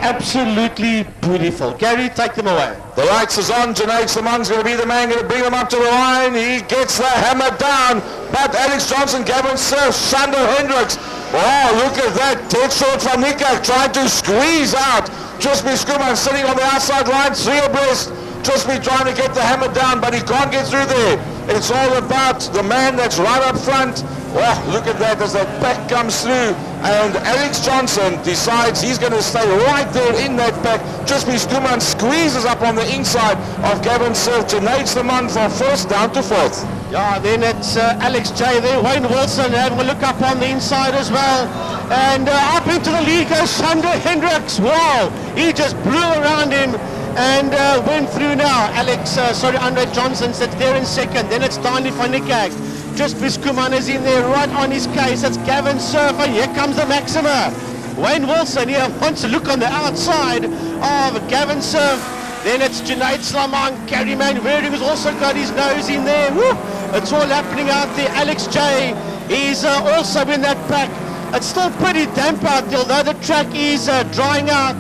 absolutely beautiful. Gary, take them away. The lights is on. Junaid Slamang's going to be the man, going to bring them up to the line. He gets the hammer down, but Alex Johnson, Gavin Surf, Sander Hendricks. Oh, look at that. Dead short from Nikak trying to squeeze out. Trisby Skuman sitting on the outside line, 3 abreast. Trisby trying to get the hammer down, but he can't get through there. It's all about the man that's right up front. Oh, look at that as that pack comes through. And Alex Johnson decides he's going to stay right there in that pack. Trisby Skuman squeezes up on the inside of Gavin Surf. Junaid Slaman from first down to fourth. Yeah, then it's Alex J there. Wayne Wilson having a look up on the inside as well. And up into the lead goes Sander Hendricks. Wow, he just blew around him and went through now. Andre Johnson sits there in second. Then it's Dani van Niekerk. Just Biskuman is in there right on his case. It's Gavin Surf, and here comes the Maxima. Wayne Wilson here wants to look on the outside of Gavin Surf. Then it's Junaid Slamang. Gary Manwaring has also got his nose in there. Woo! It's all happening out there. Alex J is also in that pack. It's still pretty damp out there, although the track is drying out.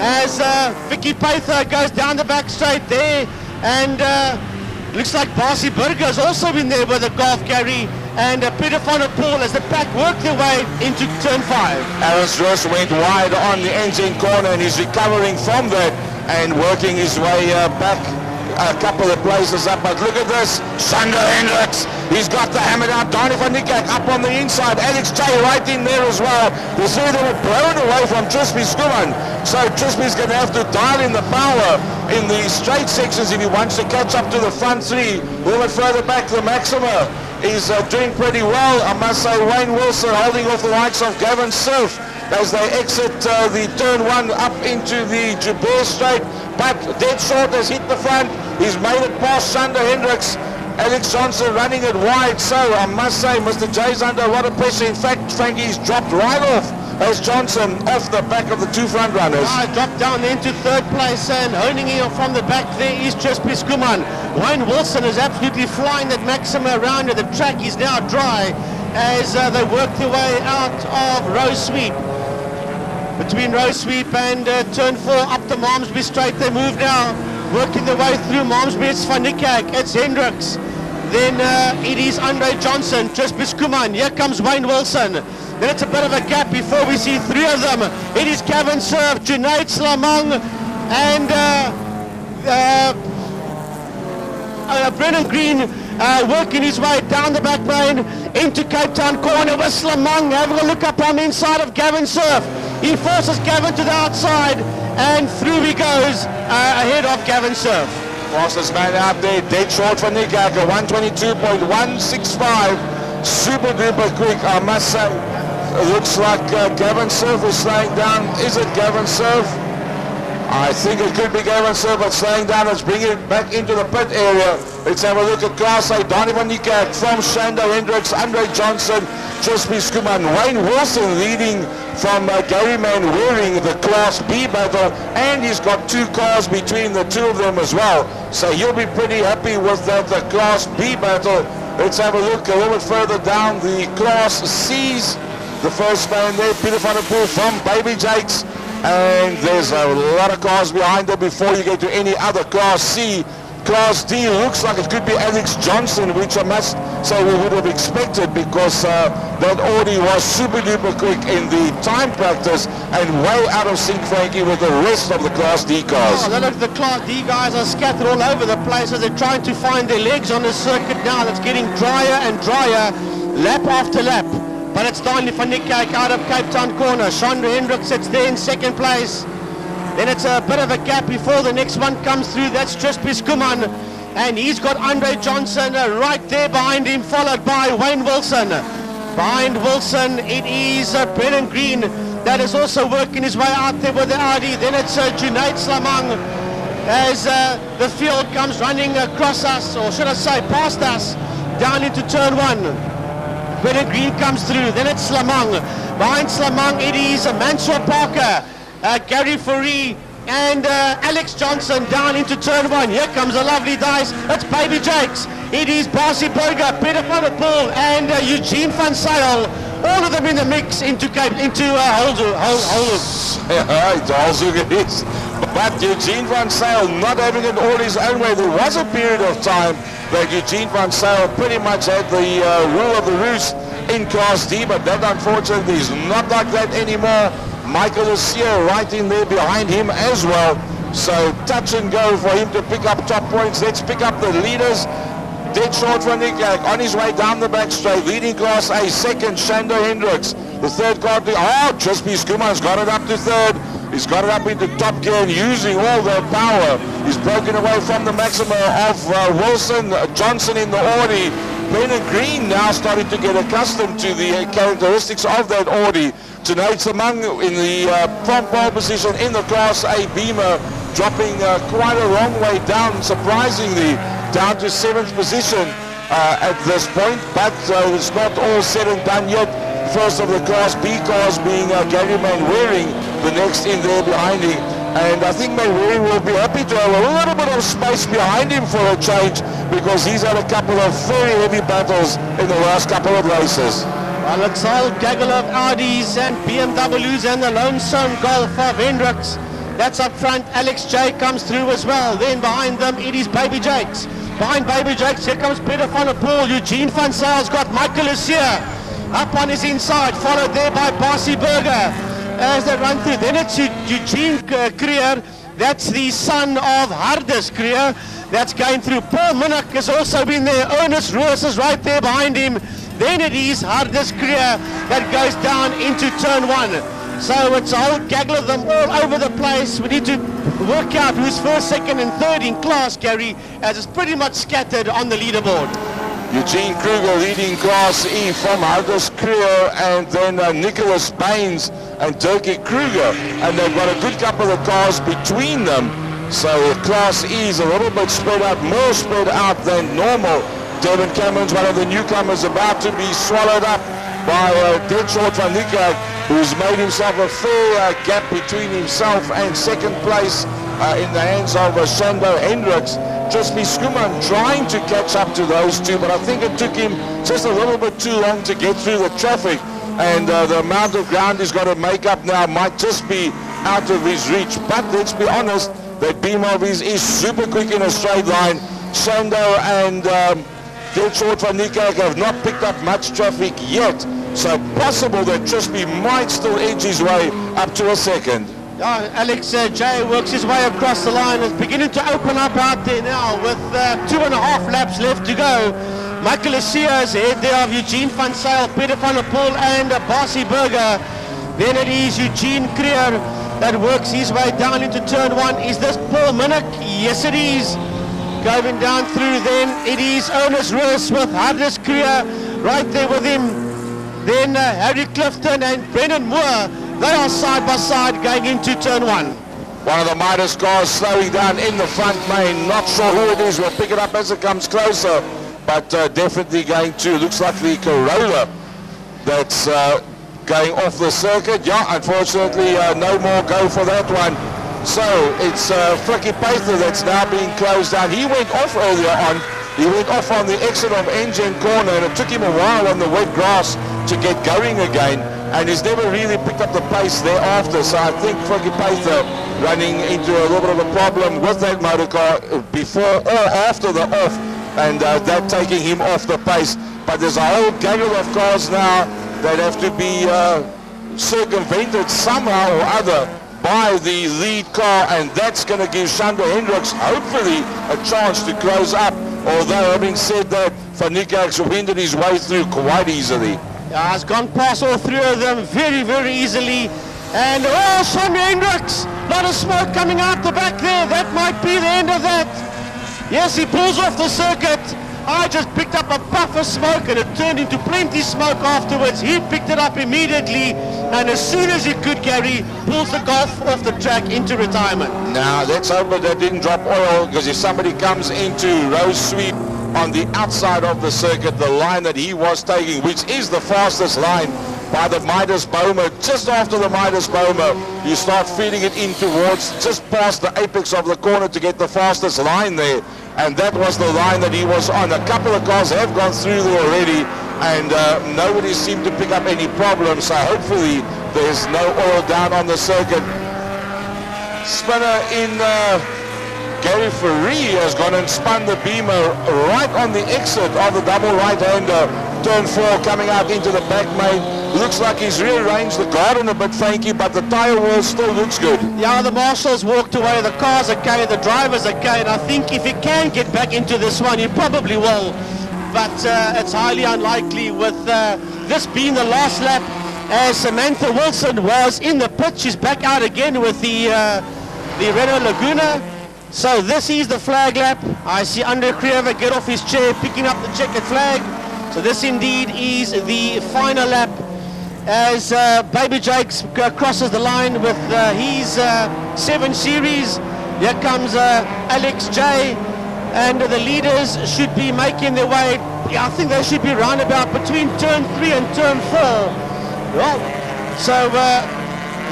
As Vicky Paither goes down the back straight there, and looks like Barcy Burger has also been there with the golf, Gary, and Peter van der Poel as the pack work their way into turn 5. Aaron Ross went wide on the engine corner, and he's recovering from that and working his way back a couple of places up. But look at this, Sander Hendricks, he's got the hammer down. Dani van Niekerk up on the inside, Alex J right in there as well. The three of them were blown away from Trisby Skuman, so Trisby's going to have to dial in the power in the straight sections if he wants to catch up to the front 3. A little bit further back, the Maxima is doing pretty well. I must say, Wayne Wilson holding off the likes of Gavin Surf as they exit the turn 1 up into the Joubert straight. But dead short has hit the front. He's made it past Sander Hendricks. Alex Johnson running it wide. So I must say, Mr. J's under a lot of pressure. In fact, Frankie's dropped right off as Johnson off the back of the 2 front runners. Dropped down into 3rd place, and honing in from the back there is just Biskuman. Wayne Wilson is absolutely flying that Maxima around, and the track is now dry as they work their way out of Rose Sweep. Between Rose Sweep and turn 4 up to Malmesbury straight, they move now, working their way through Malmesbury. It's Van Niekerk, it's Hendricks, then it is Andre Johnson, Trisby Skuman. Here comes Wayne Wilson. Then it's a bit of a gap before we see 3 of them. It is Gavin Surf, Junaid Slamang, and Brennan Green working his way down the back lane into Cape Town corner with Slamang having a look up on the inside of Gavin Surf. He forces Gavin to the outside, and through he goes ahead of Gavin Surf. Fastest man out there, dead short for Niekerk, 122.165. Super duper quick, I must say. It looks like Gavin Surf is slowing down. Is it Gavin Surf? I think it could be Gavin Surf, but slowing down. Let's bring it back into the pit area. Let's have a look at Class A. Dani van Niekerk from Sander Hendricks, Andre Johnson, Trisby Skuman, Wayne Wilson leading from Gary Manwaring, the Class B battle, and he's got 2 cars between the 2 of them as well. So he'll be pretty happy with the Class B battle. Let's have a look a little bit further down the Class C's. The first man there, Peter van der Poel from Baby Jakes. And there's a lot of cars behind them before you get to any other Class C. Class D looks like it could be Alex Johnson, which I must say we would have expected, because that Audi was super duper quick in the time practice and way out of sync, Frankie, with the rest of the Class D cars. Oh, look, the Class D guys are scattered all over the place as they're trying to find their legs on the circuit now. That's getting drier and drier, lap after lap. But it's Dani van Niekerk out of Cape Town corner. Sander Hendricks sits there in 2nd place. Then it's a bit of a gap before the next one comes through. That's Trisby Skuman. And he's got Andre Johnson right there behind him, followed by Wayne Wilson. Behind Wilson, it is Brennan Green that is also working his way out there with the Audi. Then it's Junaid Slamang as the field comes running across us, or should I say past us, down into turn 1. Brennan Green comes through, then it's Slamang. Behind Slamang, it is Mansour Parker, Gary Fourie, and Alex Johnson down into turn 1. Here comes a lovely dice. It's Baby Jakes. It is Barcy Burger, Peter van der Poel, and Eugene van Zyl all of them in the mix into Holzhoek. Holzhoek it is. But Eugene van Zyl not having it all his own way. There was a period of time that Eugene van Zyl pretty much had the rule of the roost in Class D, but that unfortunately is not like that anymore. Michael is here right in there behind him as well. So touch and go for him to pick up top points. Let's pick up the leaders. Dead short for Nick on his way down the back straight, leading Class A. Second, Shando Hendricks. The third car, Crispy Skuman's got it up to third. He's got it up into top gear and using all that power. He's broken away from the Maxima of Wilson, Johnson in the Audi. Brennan Green now starting to get accustomed to the characteristics of that Audi. Tonight Samang in the front pole position in the Class A Beamer, dropping quite a long way down, surprisingly, down to 7th position at this point, but it's not all said and done yet. First of the Class B cars being Gary Manwaring, the next in there behind him. And I think Manwaring will be happy to have a little bit of space behind him for a change, because he's had a couple of very heavy battles in the last couple of races. Well, it's all gaggle of Audis and BMWs and the lonesome Golf of Hendricks. That's up front. Alex J comes through as well. Then behind them, it is Baby Jakes. Behind Baby Jakes, here comes Peter van der Poel. Eugene van Zyl's got Michael Lucia up on his inside, followed there by Barcy Berger as they run through. Then it's Eugene Creer. That's the son of Hardus Creer. That's going through. Paul Minnock has also been there. Ernest Roos is right there behind him. Then it is Hardus Creer that goes down into turn 1. So it's a whole gaggle of them all over the place. We need to work out who's first, second and third in class, Gary, as it's pretty much scattered on the leaderboard. Eugene Kruger leading Class E from Hardus Creer, and then Nicholas Baines and Dirkie Kruger. And they've got a good couple of cars between them. So Class E is a little bit spread out, more spread out than normal. Devin Cameron's one of the newcomers, about to be swallowed up by Dead Short van Niekerk, who's made himself a fair gap between himself and second place in the hands of Shando Hendricks. Crispy Skuman trying to catch up to those two, but I think it took him just a little bit too long to get through the traffic, and the amount of ground he's got to make up now might just be out of his reach. But let's be honest, that beam of his is super quick in a straight line. Shando and Dead Short van Niekerk have not picked up much traffic yet, so possible that Crispy might still edge his way up to a second. Alex J works his way across the line. It's beginning to open up out there now with 2.5 laps left to go. Michael Lucia is ahead there of Eugene van Zyl, Peter van der Poel and Barcy Berger. Then it is Eugene Creer that works his way down into turn 1. Is this Paul Minnock? Yes it is. Going down through, then it is Ernest Roos with Hardus Creer right there with him. Then Harry Clifton and Brennan Moore, they are side by side going into turn 1. One of the Midas cars slowing down in the front main. Not sure who it is. We'll pick it up as it comes closer, but definitely going to, looks like the Corolla that's going off the circuit. Yeah, unfortunately no more go for that one. So it's Flicky Pather that's now being closed down. He went off earlier on. He went off on the exit of Engine Corner, and it took him a while on the wet grass to get going again, and he's never really picked up the pace thereafter. So I think Flicky Pather running into a little bit of a problem with that motor car before or after the off, and that taking him off the pace. But there's a whole gaggle of cars now that have to be circumvented somehow or other by the lead car, and that's going to give Shando Hendricks hopefully a chance to close up, although having said that, Van Niekerk's winded his way through quite easily. Yeah, has gone past all three of them very, very easily. And Shando Hendricks, a lot of smoke coming out the back there. That might be the end of that. Yes, he pulls off the circuit. I just picked up a puff of smoke and it turned into plenty smoke afterwards. He picked it up immediately, and as soon as he could, Gary pulls the Golf off the track into retirement. Now let's hope that didn't drop oil, because if somebody comes into Rose Sweep on the outside of the circuit, the line that he was taking, which is the fastest line by the Midas Boma, just after the Midas Boma, you start feeding it in towards just past the apex of the corner to get the fastest line there. And that was the line that he was on. A couple of cars have gone through there already, and nobody seemed to pick up any problems, so hopefully there's no oil down on the circuit. Spinner in Gary Ferree has gone and spun the Beamer right on the exit of the double right-hander. Turn 4 coming out into the back main. Looks like he's rearranged the garden a bit funky, but the tyre wall still looks good. Yeah, the marshals walked away. The car's okay, the driver's okay, and I think if he can get back into this one, he probably will. But it's highly unlikely with this being the last lap, as Samantha Wilson was in the pit. She's back out again with the Renault Laguna. So this is the flag lap. I see Andre Kriever get off his chair, picking up the checkered flag. So this indeed is the final lap as Baby Jakes crosses the line with his 7 Series. Here comes Alex J, and the leaders should be making their way. I think they should be round about between turn 3 and turn 4. Well, so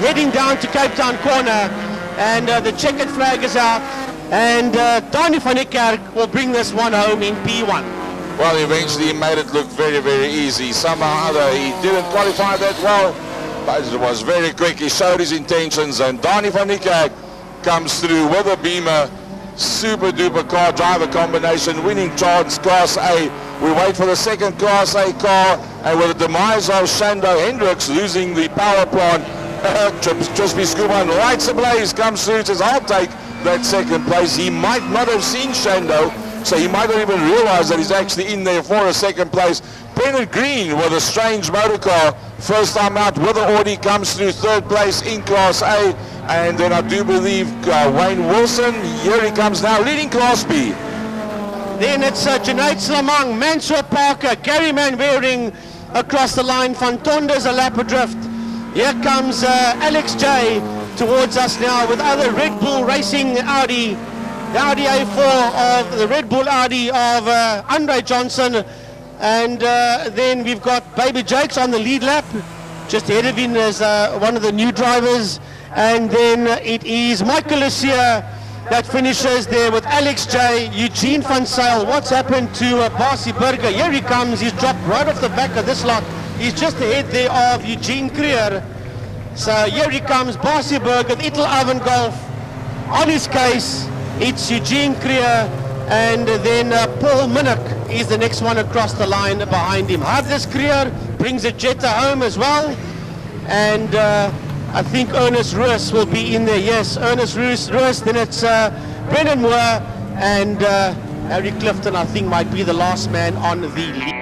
heading down to Cape Town corner, and the checkered flag is out, and Donnie van Niekerk will bring this one home in P1. Well, eventually he made it look very, very easy. Somehow or other he didn't qualify that well, but it was very quick. He showed his intentions, and Donnie van Niekerk comes through with a Beamer. Super duper car driver combination, winning chance Class A. We wait for the second Class A car, and with the demise of Shando Hendricks losing the power plant, Trisby Skuman lights ablaze, comes through, says I'll take that second place. He might not have seen Shando, so he might not even realize that he's actually in there for a second place. Bernard Green with a strange motor car, first time out with the Audi, comes through third place in Class A. And then I do believe Wayne Wilson, here he comes now, leading Class B. Then it's Junaid Slamang, Mansour Parker, Gary Manwaring across the line, Van Tonder's a lap adrift. Here comes Alex J towards us now with other Red Bull Racing Audi. The Audi A4 of the Red Bull Audi of Andre Johnson, and then we've got Baby Jakes on the lead lap, just ahead of him as one of the new drivers, and then it is Michael Lucia that finishes there with Alex J, Eugene van Zyl. What's happened to Basie Burger? Here he comes, he's dropped right off the back of this lot. He's just ahead there of Eugene Creer. So here he comes, Basie Burger, the Ital Oven Golf on his case. It's Eugene Creer, and then Paul Minnick is the next one across the line behind him. Hardus Creer brings a Jetta home as well, and I think Ernest Roos will be in there. Yes, Ernest Roos. Then it's Brendan Moore, and Harry Clifton I think might be the last man on the lead.